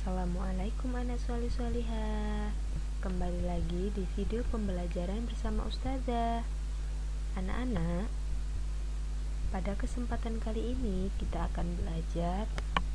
Assalamualaikum anak solih-solihah. Kembali lagi di video pembelajaran bersama Ustazah. Anak-anak, pada kesempatan kali ini kita akan belajar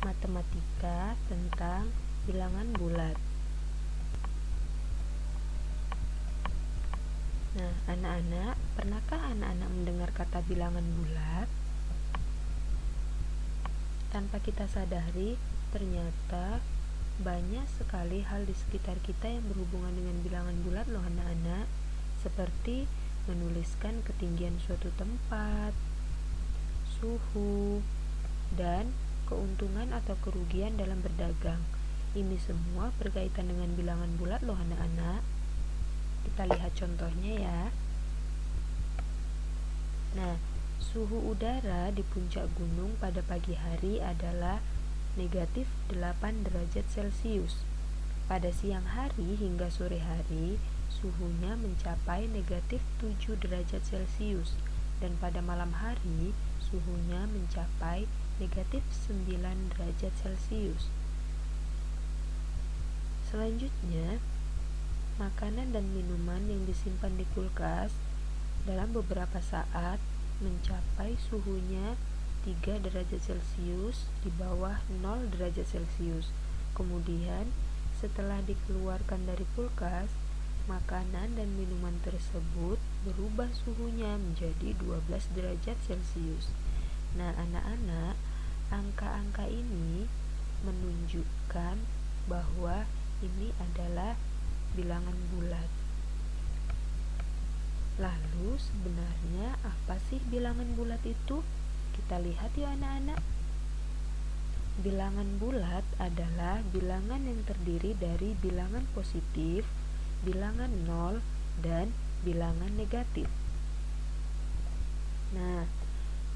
matematika tentang bilangan bulat. Nah, anak-anak, pernahkah anak-anak mendengar kata bilangan bulat? Tanpa kita sadari, ternyata banyak sekali hal di sekitar kita yang berhubungan dengan bilangan bulat loh anak-anak, seperti menuliskan ketinggian suatu tempat, suhu, dan keuntungan atau kerugian dalam berdagang. Ini semua berkaitan dengan bilangan bulat loh anak-anak. Kita lihat contohnya ya. Nah, suhu udara di puncak gunung pada pagi hari adalah negatif 8 derajat Celcius. Pada siang hari hingga sore hari, suhunya mencapai negatif 7 derajat Celcius, dan pada malam hari, suhunya mencapai negatif 9 derajat Celcius. Selanjutnya, makanan dan minuman yang disimpan di kulkas dalam beberapa saat mencapai suhunya 3 derajat Celcius di bawah 0 derajat Celcius. Kemudian, setelah dikeluarkan dari kulkas, makanan dan minuman tersebut berubah suhunya menjadi 12 derajat Celcius. Nah, anak-anak, angka-angka ini menunjukkan bahwa ini adalah bilangan bulat. Lalu, sebenarnya apa sih bilangan bulat itu? Kita lihat yuk anak-anak. Bilangan bulat adalah bilangan yang terdiri dari bilangan positif, bilangan nol, dan bilangan negatif. Nah,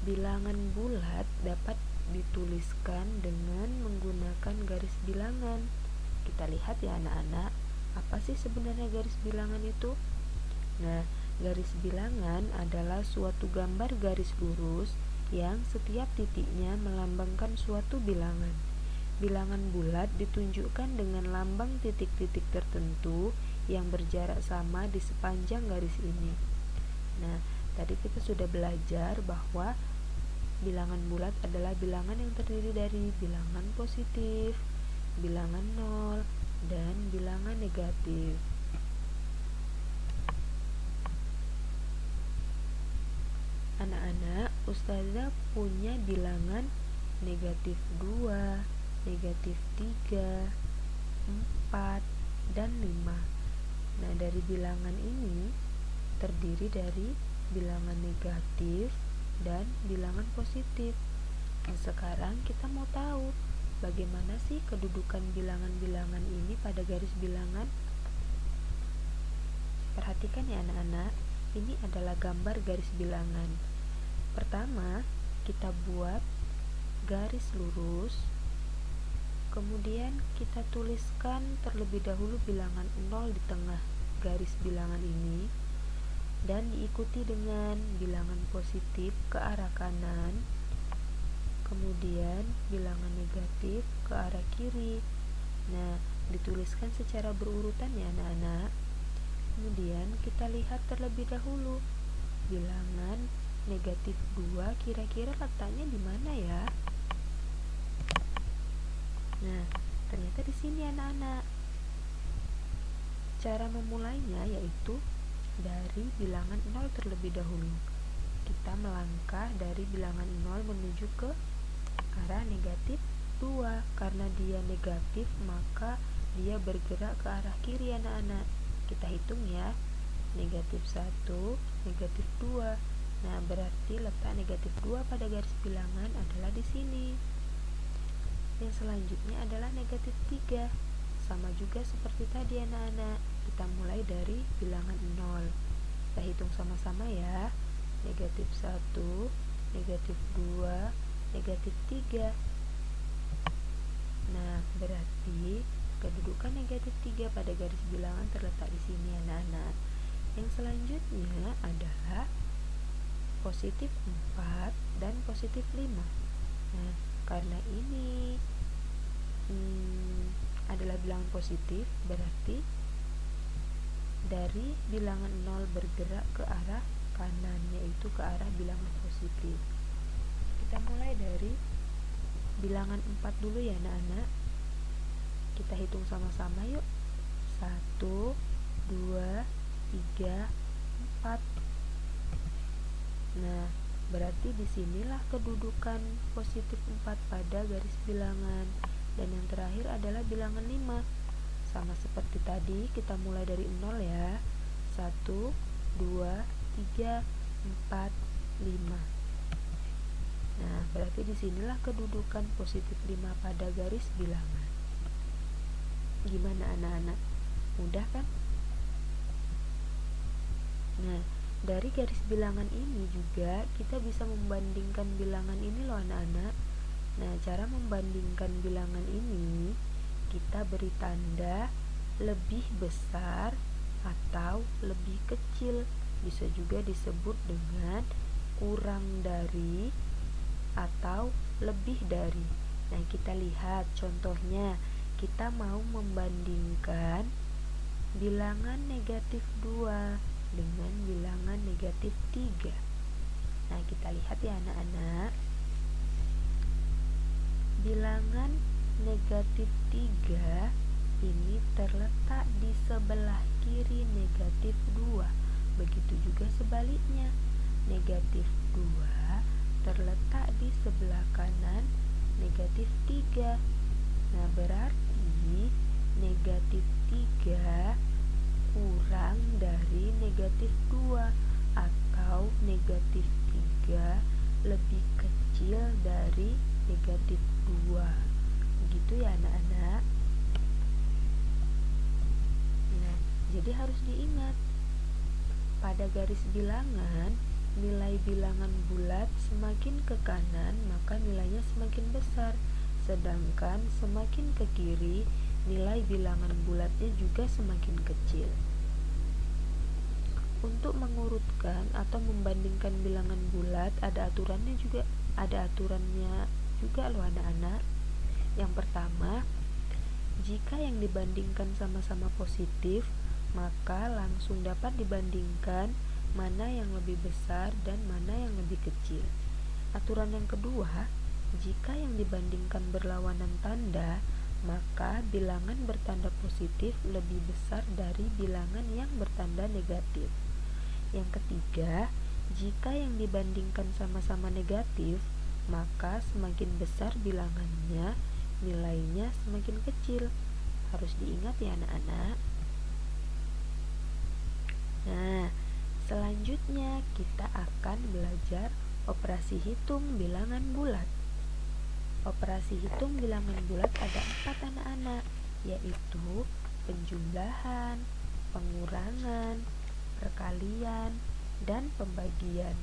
bilangan bulat dapat dituliskan dengan menggunakan garis bilangan. Kita lihat ya anak-anak, apa sih sebenarnya garis bilangan itu? Nah, garis bilangan adalah suatu gambar garis lurus yang setiap titiknya melambangkan suatu bilangan. Bilangan bulat ditunjukkan dengan lambang titik-titik tertentu yang berjarak sama di sepanjang garis ini. Nah, tadi kita sudah belajar bahwa bilangan bulat adalah bilangan yang terdiri dari bilangan positif, bilangan nol, dan bilangan negatif. Anak-anak, Ustazah punya bilangan negatif 2, negatif 3, 4, dan 5. Nah, dari bilangan ini terdiri dari bilangan negatif dan bilangan positif. Nah, sekarang kita mau tahu bagaimana sih kedudukan bilangan-bilangan ini pada garis bilangan. Perhatikan ya anak-anak, ini adalah gambar garis bilangan. Pertama, kita buat garis lurus, kemudian kita tuliskan terlebih dahulu bilangan 0 di tengah garis bilangan ini, dan diikuti dengan bilangan positif ke arah kanan, kemudian bilangan negatif ke arah kiri. Nah, dituliskan secara berurutan ya anak-anak. Kemudian kita lihat terlebih dahulu bilangan negatif 2 kira-kira letaknya di mana ya? Nah, ternyata di sini anak-anak. Cara memulainya yaitu dari bilangan 0 terlebih dahulu. Kita melangkah dari bilangan 0 menuju ke arah negatif 2. Karena dia negatif, maka dia bergerak ke arah kiri anak-anak. Kita hitung ya, negatif 1, negatif 2. Nah, berarti letak negatif 2 pada garis bilangan adalah di sini. Yang selanjutnya adalah negatif 3. Sama juga seperti tadi anak-anak. Kita mulai dari bilangan 0. Kita hitung sama-sama ya. Negatif 1, negatif 2, negatif 3. Nah, berarti kedudukan negatif 3 pada garis bilangan terletak di sini anak-anak. Yang selanjutnya adalah positif 4 dan positif 5. Nah, karena ini adalah bilangan positif, berarti dari bilangan 0 bergerak ke arah kanan, yaitu ke arah bilangan positif. Kita mulai dari bilangan 4 dulu ya anak-anak. Kita hitung sama-sama yuk. 1, 2, 3, 4. Nah, berarti disinilah kedudukan positif 4 pada garis bilangan. Dan yang terakhir adalah bilangan 5. Sama seperti tadi, kita mulai dari 0 ya. 1, 2, 3, 4, 5. Nah, berarti disinilah kedudukan positif 5 pada garis bilangan. Gimana anak-anak? Mudah kan? Nah, dari garis bilangan ini juga kita bisa membandingkan bilangan ini loh anak-anak. Nah, cara membandingkan bilangan ini, kita beri tanda lebih besar atau lebih kecil. Bisa juga disebut dengan kurang dari atau lebih dari. Nah, kita lihat contohnya. Kita mau membandingkan bilangan negatif 2 dengan bilangan negatif 3. Nah, kita lihat ya anak-anak. Bilangan negatif 3 ini terletak di sebelah kiri negatif 2. Begitu juga sebaliknya. Negatif 2 terletak di sebelah kanan negatif 3. Nah, berarti negatif 3 kurang dari negatif 2 atau negatif 3 lebih kecil dari negatif 2. Begitu ya anak-anak. Nah, jadi harus diingat, pada garis bilangan nilai bilangan bulat semakin ke kanan maka nilainya semakin besar, sedangkan semakin ke kiri nilai bilangan bulatnya juga semakin kecil. Untuk mengurutkan atau membandingkan bilangan bulat ada aturannya juga loh anak-anak. Yang pertama, jika yang dibandingkan sama-sama positif, maka langsung dapat dibandingkan mana yang lebih besar dan mana yang lebih kecil. Aturan yang kedua, jika yang dibandingkan berlawanan tanda, maka bilangan bertanda positif lebih besar dari bilangan yang bertanda negatif. Yang ketiga, jika yang dibandingkan sama-sama negatif, maka semakin besar bilangannya, nilainya semakin kecil. Harus diingat ya anak-anak. Nah, selanjutnya kita akan belajar operasi hitung bilangan bulat. Operasi hitung bilangan bulat ada 4 anak-anak, yaitu penjumlahan, pengurangan, perkalian, dan pembagian.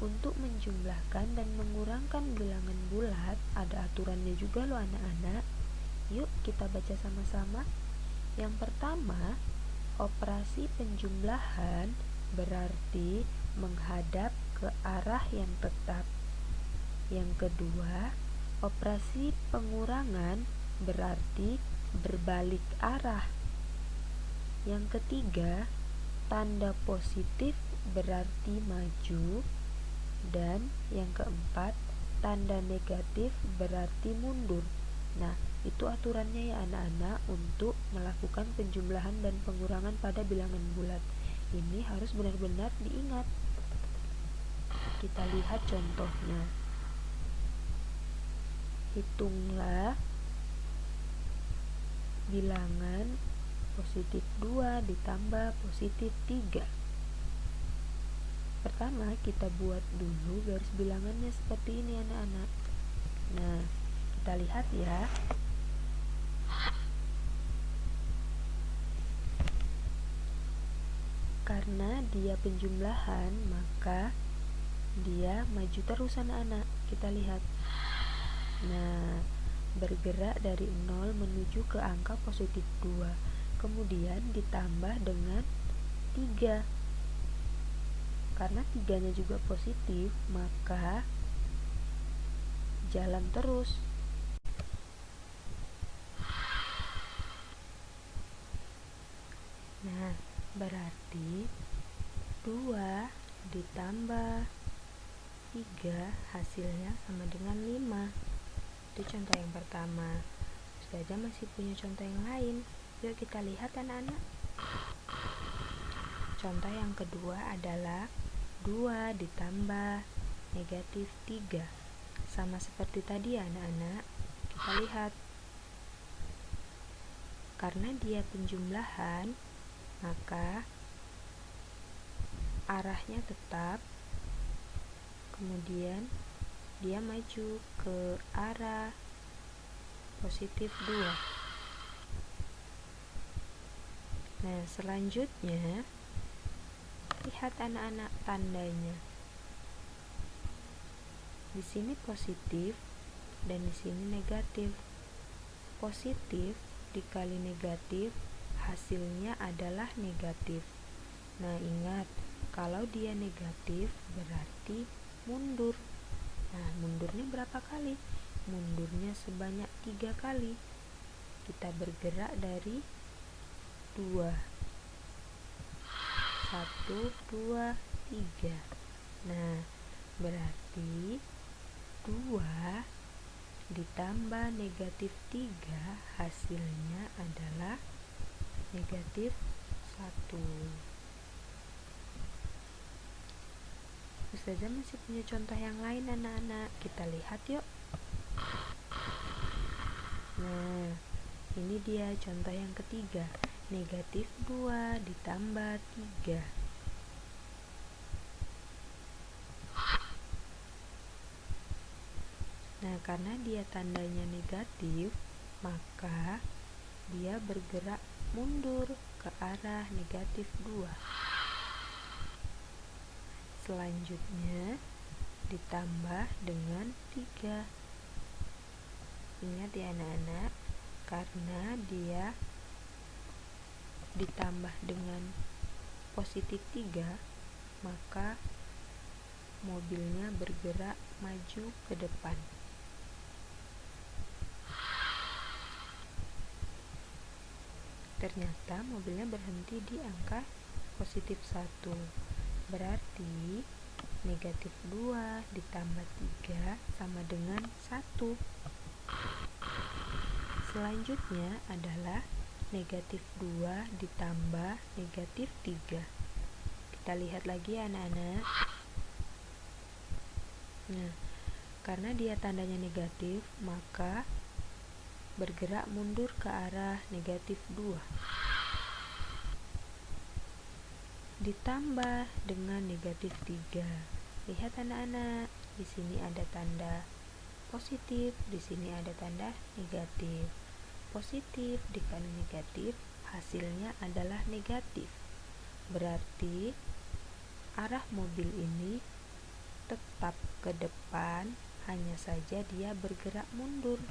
Untuk menjumlahkan dan mengurangkan bilangan bulat ada aturannya juga loh anak-anak. Yuk kita baca sama-sama. Yang pertama, operasi penjumlahan berarti menghadap ke arah yang tetap. Yang kedua, operasi pengurangan berarti berbalik arah. Yang ketiga, tanda positif berarti maju. Dan yang keempat, tanda negatif berarti mundur. Nah, itu aturannya ya anak-anak untuk melakukan penjumlahan dan pengurangan pada bilangan bulat. Ini harus benar-benar diingat. Kita lihat contohnya. Hitunglah bilangan positif 2 ditambah positif 3. Pertama, kita buat dulu garis bilangannya seperti ini anak-anak. Nah, kita lihat ya. Karena dia penjumlahan, maka dia maju terus anak-anak. Kita lihat. Nah, bergerak dari 0 menuju ke angka positif 2. Kemudian ditambah dengan 3. Karena 3-nya juga positif, maka jalan terus. 2 ditambah 3 hasilnya sama dengan 5. Itu contoh yang pertama. Ustazah masih punya contoh yang lain. Yuk kita lihat anak-anak. Contoh yang kedua adalah 2 ditambah negatif 3. Sama seperti tadi ya anak-anak. Kita lihat. Karena dia penjumlahan, maka arahnya tetap. Kemudian dia maju ke arah positif 2. Nah, selanjutnya lihat anak-anak tandanya. Di sini positif dan di sini negatif. Positif dikali negatif hasilnya adalah negatif. Nah, ingat, kalau dia negatif berarti mundur. Nah, mundurnya berapa kali? Mundurnya sebanyak 3 kali. Kita bergerak dari 2. 1, 2, 3. Nah, berarti 2 ditambah negatif 3 hasilnya adalah negatif 1. Ustazah masih punya contoh yang lain anak-anak. Kita lihat yuk. Nah, ini dia contoh yang ketiga. Negatif 2 ditambah 3. Nah, karena dia tandanya negatif, maka dia bergerak mundur ke arah negatif 2. Selanjutnya ditambah dengan 3. Ingat ya anak-anak, karena dia ditambah dengan positif 3, maka mobilnya bergerak maju ke depan. Ternyata mobilnya berhenti di angka positif 1. Berarti negatif 2 ditambah 3 sama dengan 1. Selanjutnya adalah negatif 2 ditambah negatif 3. Kita lihat lagi ya anak-anak. Nah, karena dia tandanya negatif, maka bergerak mundur ke arah negatif 2. Ditambah dengan negatif 3. Lihat anak-anak, di sini ada tanda positif, di sini ada tanda negatif. Positif dikali negatif hasilnya adalah negatif. Berarti arah mobil ini tetap ke depan, hanya saja dia bergerak mundur.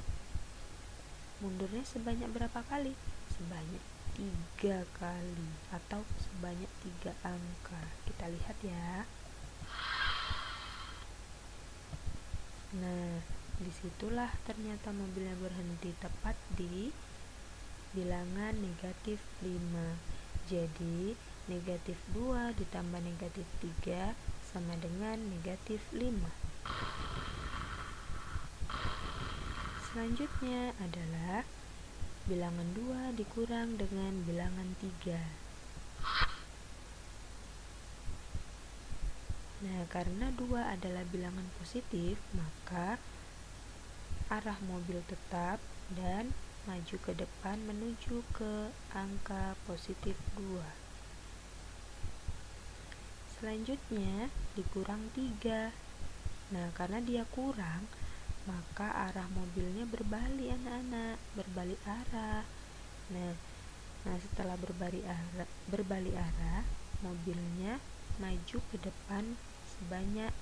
Mundurnya sebanyak berapa kali? Sebanyak 3 kali atau sebanyak 3 angka. Kita lihat ya. Nah, disitulah ternyata mobilnya berhenti tepat di bilangan negatif 5. Jadi negatif 2 ditambah negatif 3 sama dengan negatif 5. Selanjutnya adalah bilangan 2 dikurang dengan bilangan 3. Nah, karena 2 adalah bilangan positif, maka arah mobil tetap dan maju ke depan menuju ke angka positif 2. Selanjutnya dikurang 3. Nah, karena dia kurang, maka arah mobilnya berbalik anak-anak, berbalik arah. Nah, setelah berbalik arah, mobilnya maju ke depan sebanyak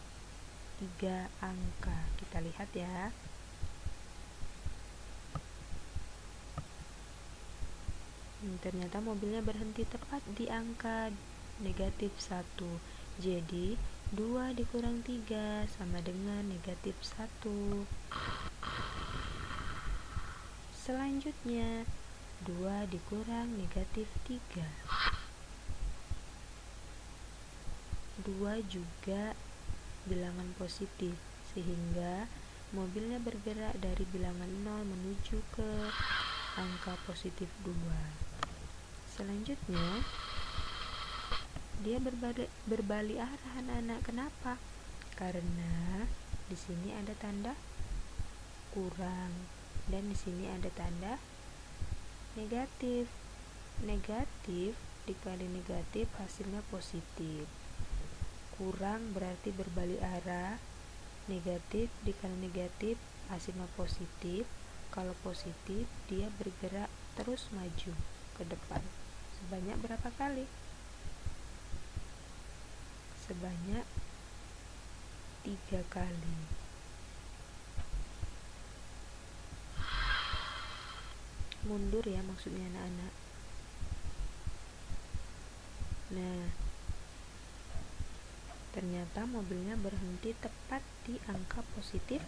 3 angka. Kita lihat ya. Ternyata mobilnya berhenti tepat di angka negatif 1. Jadi 2 dikurang 3 sama dengan negatif 1. Selanjutnya 2 dikurang negatif 3. 2 juga bilangan positif, sehingga mobilnya bergerak dari bilangan 0 menuju ke angka positif 2. Selanjutnya, dia berbalik arah anak-anak. Kenapa? Karena di sini ada tanda kurang dan di sini ada tanda negatif. Negatif dikali negatif hasilnya positif. Kurang berarti berbalik arah. Negatif dikali negatif hasilnya positif. Kalau positif dia bergerak terus maju ke depan. Sebanyak berapa kali? Sebanyak 3 kali. Mundur ya maksudnya anak-anak. Nah, ternyata mobilnya berhenti tepat di angka positif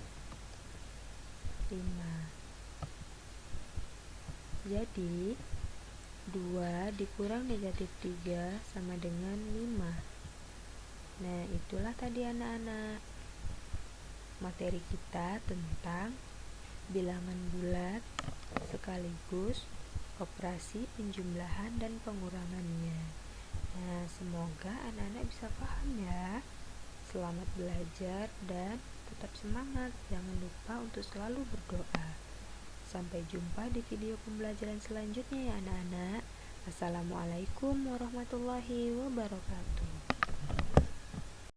5. Jadi 2 dikurang negatif 3 sama dengan 5. Nah, itulah tadi anak-anak materi kita tentang bilangan bulat sekaligus operasi penjumlahan dan pengurangannya. Nah, semoga anak-anak bisa paham ya. Selamat belajar dan tetap semangat. Jangan lupa untuk selalu berdoa. Sampai jumpa di video pembelajaran selanjutnya ya anak-anak. Assalamualaikum warahmatullahi wabarakatuh.